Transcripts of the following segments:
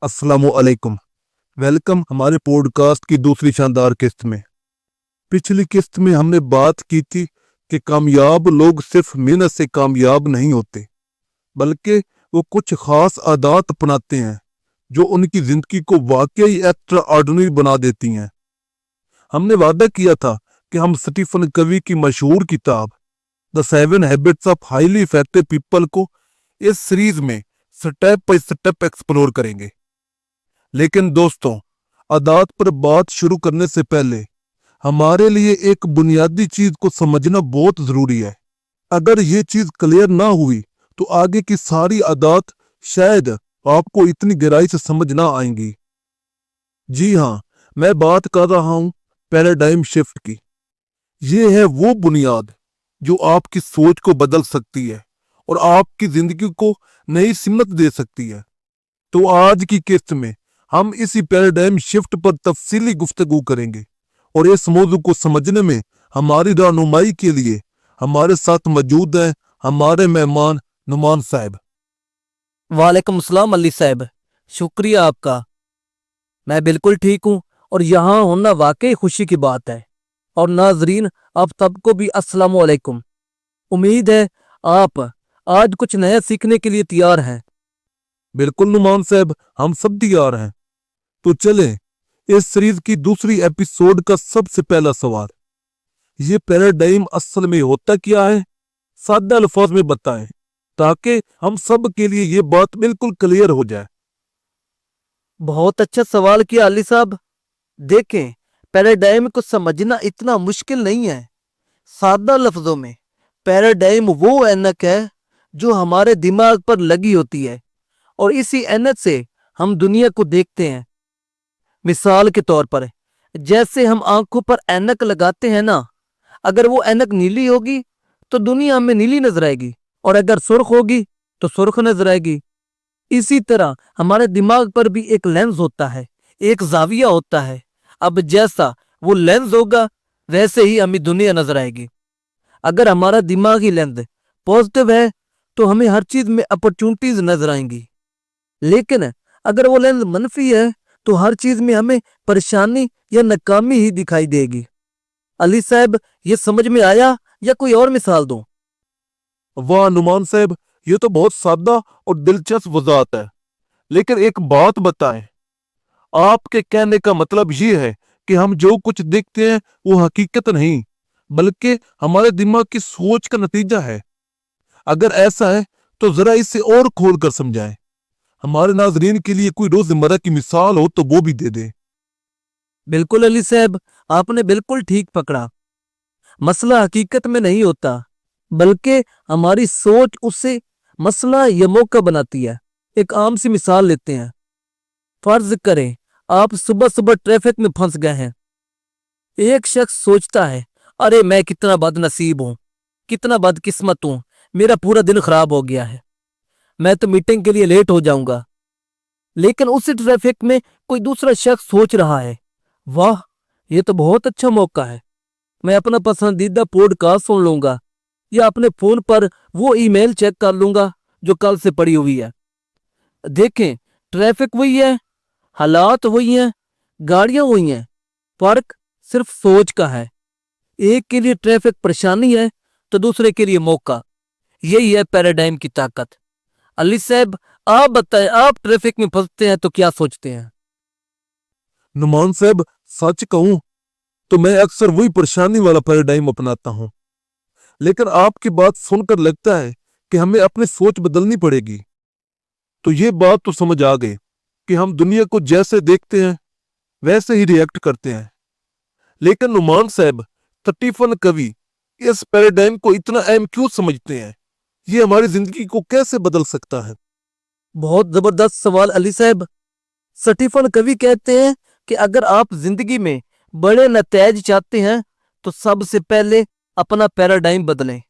अस्सलामु अलैकुम। वेलकम हमारे पॉडकास्ट की दूसरी शानदार किस्त में। पिछली किस्त में हमने बात की थी कि कामयाब लोग सिर्फ मेहनत से कामयाब नहीं होते, बल्कि वो कुछ खास आदत अपनाते हैं जो उनकी जिंदगी को वाकई एक्स्ट्रा ऑर्डिनरी बना देती हैं। हमने वादा किया था कि हम स्टीफन कवी की मशहूर किताब the 7 habits of highly effective people को इस सीरीज में स्टेप बाय स्टेप एक्सप्लोर करेंगे। लेकिन दोस्तों, आदत पर बात शुरू करने से पहले हमारे लिए एक बुनियादी चीज को समझना बहुत जरूरी है। अगर ये चीज क्लियर ना हुई तो आगे की सारी आदत शायद आपको इतनी गहराई से समझ ना आएंगी। जी हाँ, मैं बात कर रहा हूँ पैराडाइम शिफ्ट की। ये है वो बुनियाद जो आपकी सोच को बदल सकती है और आपकी जिंदगी को नई सिमत दे सकती है। तो आज की किस्त में हम इसी पैराडाइम शिफ्ट पर तफसीली गुफ्तगू करेंगे और इस मौजू को समझने में हमारी रहनुमाई के लिए हमारे साथ मौजूद हैं हमारे मेहमान नुमान साहब। वालेकुम अस्सलाम अली साहब, शुक्रिया आपका। मैं बिल्कुल ठीक हूँ और यहाँ होना वाकई खुशी की बात है। और नाजरीन, आप सबको भी अस्सलाम वालेकुम। उम्मीद है आप आज कुछ नया सीखने के लिए तैयार हैं। बिल्कुल नुमान साहब, हम सब तैयार हैं। तो चलें इस सीरीज की दूसरी एपिसोड का सबसे पहला सवाल, ये पैराडाइम असल में होता क्या है? सादा अल्फाज में बताएं ताकि हम सब के लिए ये बात बिल्कुल क्लियर हो जाए। बहुत अच्छा सवाल किया अली साहब। देखें, पैराडाइम को समझना इतना मुश्किल नहीं है। सादा लफ्जों में पैराडाइम वो ऐनक है जो हमारे दिमाग पर लगी होती है और इसी ऐनक से हम दुनिया को देखते हैं। मिसाल के तौर पर, जैसे हम आंखों पर ऐनक लगाते हैं ना, अगर वो ऐनक नीली होगी तो दुनिया हमें नीली नजर आएगी, और अगर सुर्ख होगी तो सुर्ख नजर आएगी। इसी तरह हमारे दिमाग पर भी एक लेंस होता है, एक जाविया होता है। अब जैसा वो लेंस होगा वैसे ही हमें दुनिया नजर आएगी। अगर हमारा दिमागी लेंस पॉजिटिव है तो हमें हर चीज में अपॉर्चुनिटीज नजर आएंगी, लेकिन अगर वो लेंस मनफी है तो हर चीज में हमें परेशानी या नाकामी ही दिखाई देगी। अली साहब, ये समझ में आया या कोई और मिसाल दूं? वाह नुमान साहब, ये तो बहुत सादा और दिलचस्प वजाहत है। लेकिन एक बात बताएं, आपके कहने का मतलब ये है कि हम जो कुछ देखते हैं वो हकीकत नहीं, बल्कि हमारे दिमाग की सोच का नतीजा है। अगर ऐसा है तो जरा इसे और खोल कर समझाएं। हमारे नाजरीन के लिए कोई रोजमर्रा की मिसाल हो तो वो भी दे दे। बिल्कुल अली साहब, आपने बिल्कुल ठीक पकड़ा। मसला हकीकत में नहीं होता, बल्कि हमारी सोच उसे मसला या मौका बनाती है। एक आम सी मिसाल लेते हैं। फर्ज करें आप सुबह सुबह ट्रैफिक में फंस गए हैं। एक शख्स सोचता है, अरे मैं कितना बदनसीब हूं, कितना बदकिस्मत हूं, मेरा पूरा दिन खराब हो गया है, मैं तो मीटिंग के लिए लेट हो जाऊंगा। लेकिन उसी ट्रैफिक में कोई दूसरा शख्स सोच रहा है, वाह ये तो बहुत अच्छा मौका है, मैं अपना पसंदीदा पॉडकास्ट सुन लूंगा या अपने फोन पर वो ईमेल चेक कर लूंगा जो कल से पड़ी हुई है। देखें, ट्रैफिक वही है, हालात वही हैं, गाड़ियां वही हैं, फर्क सिर्फ सोच का है। एक के लिए ट्रैफिक परेशानी है तो दूसरे के लिए मौका। यही है पैराडाइम की ताकत। अली साहब, आप बताएं, आप ट्रैफिक में फंसते हैं तो क्या सोचते हैं? नुमान साहब, सच कहूं तो मैं अक्सर वही परेशानी वाला पैराडाइम अपनाता हूं, लेकिन आपकी बात सुनकर लगता है कि हमें अपनी सोच बदलनी पड़ेगी। तो ये बात तो समझ आ गई कि हम दुनिया को जैसे देखते हैं वैसे ही रिएक्ट करते हैं। लेकिन नुमान साहब, स्टीफन कवी इस पैराडाइम को इतना अहम क्यों समझते हैं? ये हमारी जिंदगी को कैसे बदल सकता है? बहुत जबरदस्त सवाल अली साहब। स्टीफन कवी कहते हैं कि अगर आप जिंदगी में बड़े नतीजे चाहते हैं तो सबसे पहले अपना पैराडाइम बदलें,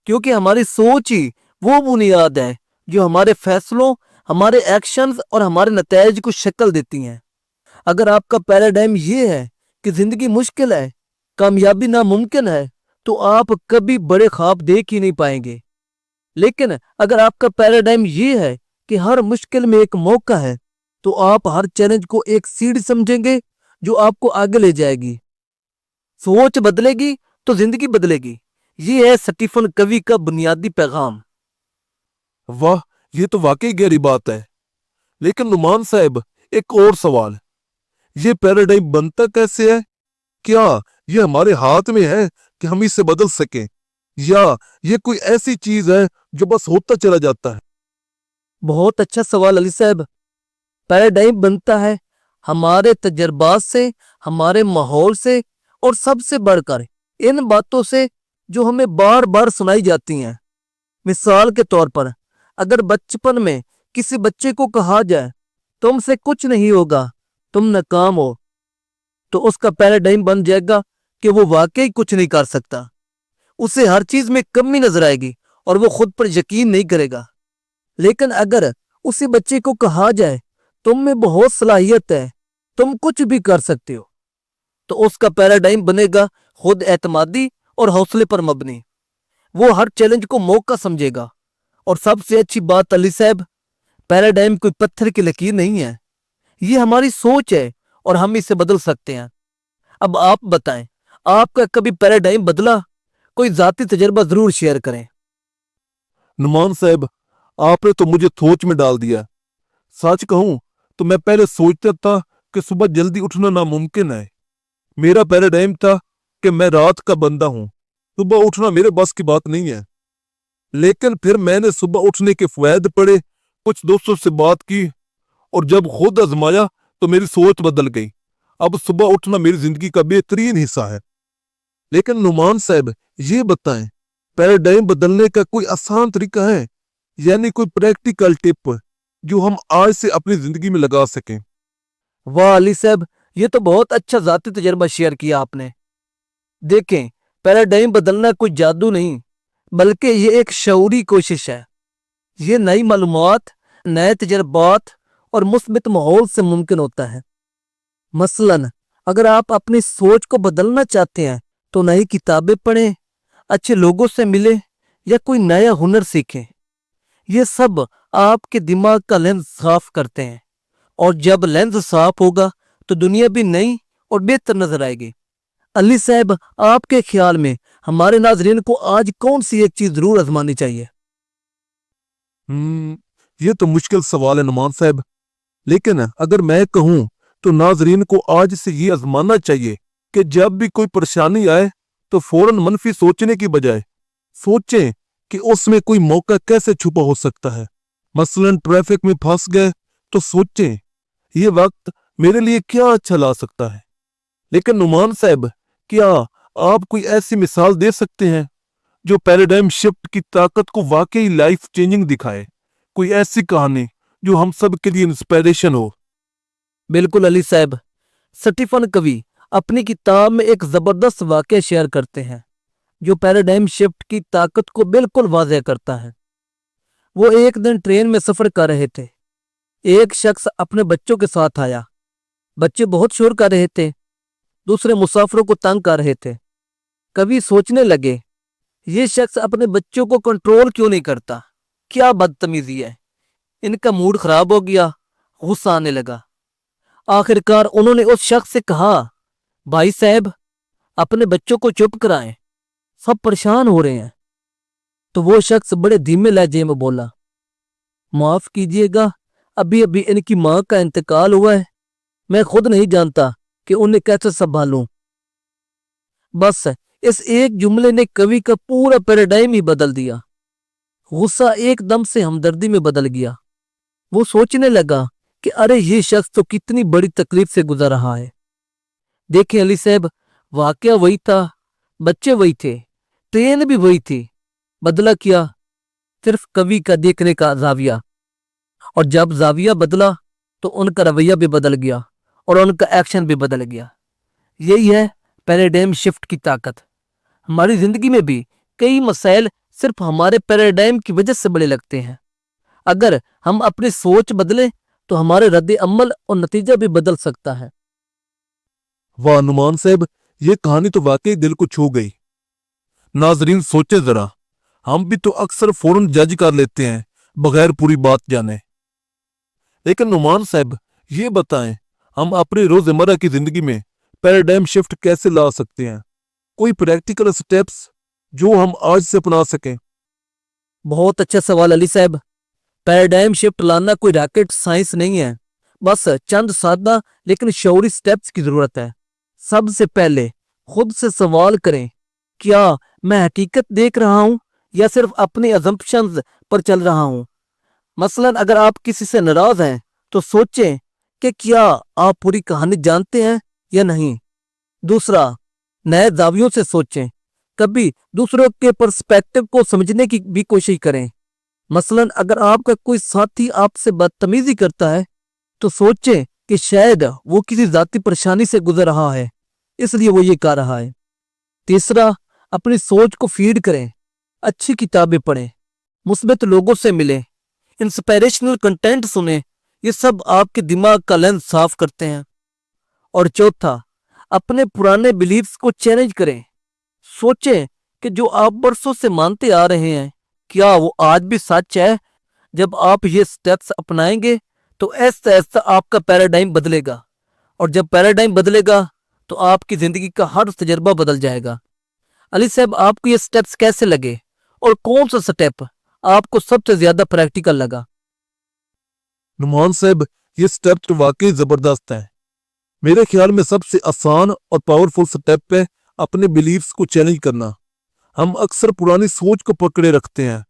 क्योंकि हमारी सोच ही वो बुनियाद है जो हमारे फैसलों, हमारे एक्शंस और हमारे नतीजे को शक्ल देती हैं। अगर आपका पैराडाइम ये है कि जिंदगी मुश्किल है, कामयाबी नामुमकिन है, तो आप कभी बड़े ख्वाब देख ही नहीं पाएंगे। लेकिन अगर आपका पैराडाइम ये है कि हर मुश्किल में एक मौका है, तो आप हर चैलेंज को एक सीढ़ी समझेंगे जो आपको आगे ले जाएगी। सोच बदलेगी तो जिंदगी बदलेगी। ये है स्टीफन कवी का बुनियादी पैगाम। वाह, ये तो वाकई गहरी बात है। लेकिन नुमान साहब, एक और सवाल, ये पैराडाइम बनता कैसे है? क्या ये हमारे हाथ में है कि हम इसे बदल सकें, या ये कोई ऐसी चीज है जो बस होता चला जाता है? बहुत अच्छा सवाल अली साहब। पैराडाइम बनता है हमारे तजर्बात से, हमारे माहौल से, और सबसे बढ़कर इन बातों से जो हमें बार बार सुनाई जाती हैं। मिसाल के तौर पर, अगर बचपन में किसी बच्चे को कहा जाए तुमसे कुछ नहीं होगा, तुम नाकाम हो, तो उसका पैराडाइम बन जाएगा कि वो वाकई कुछ नहीं कर सकता। उसे हर चीज में कमी नजर आएगी और वो खुद पर यकीन नहीं करेगा। लेकिन अगर उसी बच्चे को कहा जाए तुम में बहुत सलाहियत है, तुम कुछ भी कर सकते हो, तो उसका पैराडाइम बनेगा खुद एतमादी और हौसले पर मबनी। वो हर चैलेंज को मौका समझेगा। और सबसे अच्छी बात अली साहब, पैराडाइम कोई पत्थर की लकीर नहीं है, ये हमारी सोच है और हम इसे बदल सकते हैं। अब आप बताएं, आपका कभी पैराडाइम बदला? कोई जाती तजर्बा जरूर शेयर करें। नुमान साहब, आपने तो मुझे सोच में डाल दिया। सच कहूं तो मैं पहले सोचता था कि सुबह जल्दी उठना नामुमकिन है। मेरा पैराडाइम था कि मैं रात का बंदा हूं, सुबह उठना मेरे बस की बात नहीं है। लेकिन फिर मैंने सुबह उठने के फायदे पढ़े, कुछ दोस्तों से बात की, और जब खुद आजमाया तो मेरी सोच बदल गई। अब सुबह उठना मेरी जिंदगी का बेहतरीन हिस्सा है। लेकिन नुमान साहब, ये बताएं, पैराडाइम बदलने का कोई आसान तरीका है, यानी कोई प्रैक्टिकल टिप जो हम आज से अपनी जिंदगी में लगा सकें? वाह अली साहब, ये तो बहुत अच्छा जाती तजर्बा शेयर किया आपने। देखें, पैराडाइम बदलना कोई जादू नहीं, बल्कि ये एक शऊरी कोशिश है। ये नई मालूमात, नए तजर्बात और मुस्बित माहौल से मुमकिन होता है। मसलन, अगर आप अपनी सोच को बदलना चाहते हैं तो नई किताबें पढ़ें, अच्छे लोगों से मिलें, या कोई नया हुनर सीखें। ये सब आपके दिमाग का लेंस साफ करते हैं, और जब लेंस साफ होगा तो दुनिया भी नई और बेहतर नजर आएगी। अली साहब, आपके ख्याल में हमारे नाजरीन को आज कौन सी एक चीज जरूर आजमानी चाहिए? ये तो मुश्किल सवाल है नुमान साहब। लेकिन अगर मैं कहूं तो नाजरीन को आज से ये आजमाना चाहिए कि जब भी कोई परेशानी आए तो फौरन मनफी सोचने की बजाय सोचें कि उसमें कोई मौका कैसे छुपा हो सकता है। मसलन ट्रैफिक में फंस गए तो सोचें ये वक्त मेरे लिए क्या अच्छा ला सकता है। लेकिन नुमान साहब, क्या आप कोई ऐसी मिसाल दे सकते हैं जो पैराडाइम शिफ्ट की ताकत को वाकई लाइफ चेंजिंग दिखाए? कोई ऐसी कहानी जो हम सब के लिए इंस्पिरेशन हो? बिल्कुल अली साहब, स्टीफन कवी अपनी किताब में एक जबरदस्त वाकया शेयर करते हैं जो पैराडाइम शिफ्ट की ताकत को बिल्कुल वाज़ेह करता है। वो एक दिन ट्रेन में सफर कर रहे थे। एक शख्स अपने बच्चों के साथ आया। बच्चे बहुत शोर कर रहे थे, दूसरे मुसाफिरों को तंग कर रहे थे। कवि सोचने लगे, ये शख्स अपने बच्चों को कंट्रोल क्यों नहीं करता? क्या बदतमीजी है। इनका मूड खराब हो गया, गुस्सा आने लगा। आखिरकार उन्होंने उस शख्स से कहा, भाई साहब, अपने बच्चों को चुप कराएं, सब परेशान हो रहे हैं। तो वो शख्स बड़े धीमे लहजे में बोला, माफ कीजिएगा, अभी अभी इनकी मां का इंतकाल हुआ है, मैं खुद नहीं जानता कि उन्हें कैसे संभालूं। बस इस एक जुमले ने कवि का पूरा पैराडाइम ही बदल दिया। गुस्सा एकदम से हमदर्दी में बदल गया। वो सोचने लगा कि अरे ये शख्स तो कितनी बड़ी तकलीफ से गुजर रहा है। देखें अली साहब, वाकया वही था, बच्चे वही थे, ट्रेन भी वही थी। बदला क्या? सिर्फ कवि का देखने का जाविया। और जब जाविया बदला तो उनका रवैया भी बदल गया और उनका एक्शन भी बदल गया। यही है पैराडाइम शिफ्ट की ताकत। हमारी जिंदगी में भी कई मसाइल सिर्फ हमारे पैराडाइम की वजह से बड़े लगते हैं। अगर हम अपनी सोच बदलें तो हमारे रद्द अमल और नतीजा भी बदल सकता है। वाह नुमान साहब, ये कहानी तो वाकई दिल को छू गई। नाजरीन सोचे जरा, हम भी तो अक्सर फौरन जज कर लेते हैं बगैर पूरी बात जाने। लेकिन नुमान साहब, ये बताएं, हम अपने रोजमर्रा की जिंदगी में पैराडाइम शिफ्ट कैसे ला सकते हैं? कोई प्रैक्टिकल स्टेप्स जो हम आज से अपना सकें? बहुत अच्छा सवाल अली साहब। पैराडाइम शिफ्ट लाना कोई रॉकेट साइंस नहीं है, बस चंद सादा लेकिन शौरी स्टेप्स की जरूरत है। सबसे पहले खुद से सवाल करें, क्या मैं हकीकत देख रहा हूं या सिर्फ अपने अजम्पशंस पर चल रहा हूं? मसलन अगर आप किसी से नाराज हैं तो सोचें कि क्या आप पूरी कहानी जानते हैं या नहीं। दूसरा, नए दावियों से सोचें। कभी दूसरों के पर्सपेक्टिव को समझने की भी कोशिश करें। मसलन अगर आपका कोई साथी आपसे बदतमीजी करता है तो सोचें कि शायद वो किसी जाती परेशानी से गुजर रहा है, इसलिए वो ये कर रहा है। तीसरा, अपनी सोच को फीड करें। अच्छी किताबें पढ़ें, मुस्बत लोगों से मिलें, इंस्पिरेशनल कंटेंट सुने। ये सब आपके दिमाग का लेंस साफ करते हैं। और चौथा, अपने पुराने बिलीफ्स को चैलेंज करें। सोचें कि जो आप बरसों से मानते आ रहे हैं, क्या वो आज भी सच है? जब आप ये स्टेप्स अपनाएंगे तो ऐसा ऐसा आपका पैराडाइम बदलेगा, और जब पैराडाइम बदलेगा तो आपकी जिंदगी का हर तजर्बा बदल जाएगा। अली साहब, आपको ये स्टेप्स कैसे लगे और कौन सा स्टेप आपको सबसे ज्यादा प्रैक्टिकल लगा? नुमान साहब, ये स्टेप्स तो वाकई जबरदस्त हैं। मेरे ख्याल में सबसे आसान और पावरफुल स्टेप है अपने बिलीफ्स को चैलेंज करना। हम अक्सर पुरानी सोच को पकड़े रखते हैं,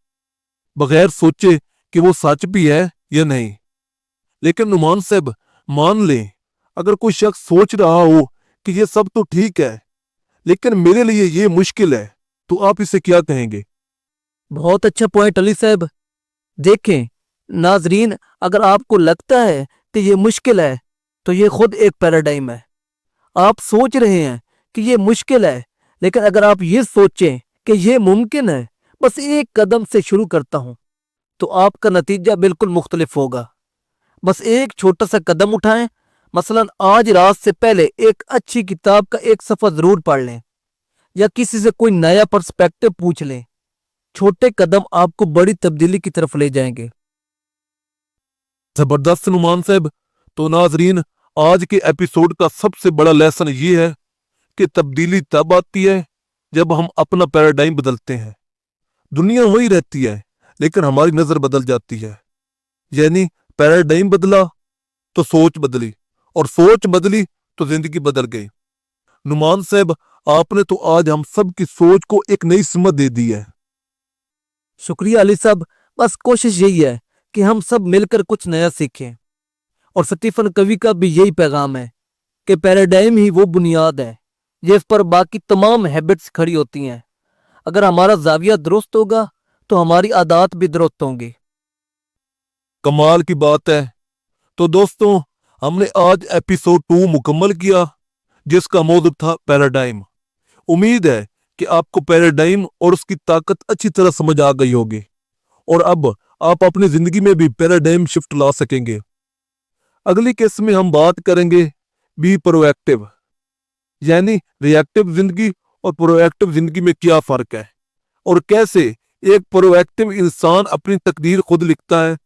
बगैर सोचे कि वो सच भी है या नहीं। लेकिन नुमान साहब, मान लें अगर कोई शख्स सोच रहा हो कि ये सब तो ठीक है, लेकिन मेरे लिए ये मुश्किल है, तो आप इसे क्या कहेंगे? बहुत अच्छा पॉइंट अली साहब। देखें नाजरीन, अगर आपको लगता है कि ये मुश्किल है तो ये खुद एक पैराडाइम है। आप सोच रहे हैं कि ये मुश्किल है, लेकिन अगर आप ये सोचें कि ये मुमकिन है, बस एक कदम से शुरू करता हूं, तो आपका नतीजा बिल्कुल मुख्तलिफ होगा। बस एक छोटा सा कदम उठाएं। मसलन आज रात से पहले एक अच्छी किताब का एक सफ़ा जरूर पढ़ लें, या किसी से कोई नया पर्सपेक्टिव पूछ लें। छोटे कदम आपको बड़ी तब्दीली की तरफ ले जाएंगे। जबरदस्त नुमान साहब। तो नाजरीन, आज के एपिसोड का सबसे बड़ा लेसन ये है कि तब्दीली तब आती है जब हम अपना पैराडाइम बदलते हैं। दुनिया वही रहती है, लेकिन हमारी नजर बदल जाती है। यानी पैराडाइम बदला तो सोच बदली, और सोच बदली तो जिंदगी बदल गई। नुमान साहब, आपने तो आज हम सब की सोच को एक नई समझ दे दी है। शुक्रिया अली साहब। बस कोशिश यही है कि हम सब मिलकर कुछ नया सीखें। और स्टीफन कवी का भी यही पैगाम है कि पैराडाइम ही वो बुनियाद है जिस पर बाकी तमाम हैबिट्स खड़ी होती हैं। अगर हमारा जाविया दुरुस्त होगा तो हमारी आदत भी दुरुस्त होंगी। कमाल की बात है। तो दोस्तों, हमने आज एपिसोड 2 मुकम्मल किया, जिसका मौजूद था पैराडाइम। उम्मीद है कि आपको पैराडाइम और उसकी ताकत अच्छी तरह समझ आ गई होगी, और अब आप अपनी जिंदगी में भी पैराडाइम शिफ्ट ला सकेंगे। अगली किस्त में हम बात करेंगे बी प्रोएक्टिव, यानी रिएक्टिव जिंदगी और प्रोएक्टिव जिंदगी में क्या फर्क है, और कैसे एक प्रोएक्टिव इंसान अपनी तकदीर खुद लिखता है।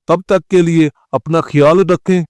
तब तक के लिए अपना ख्याल रखें।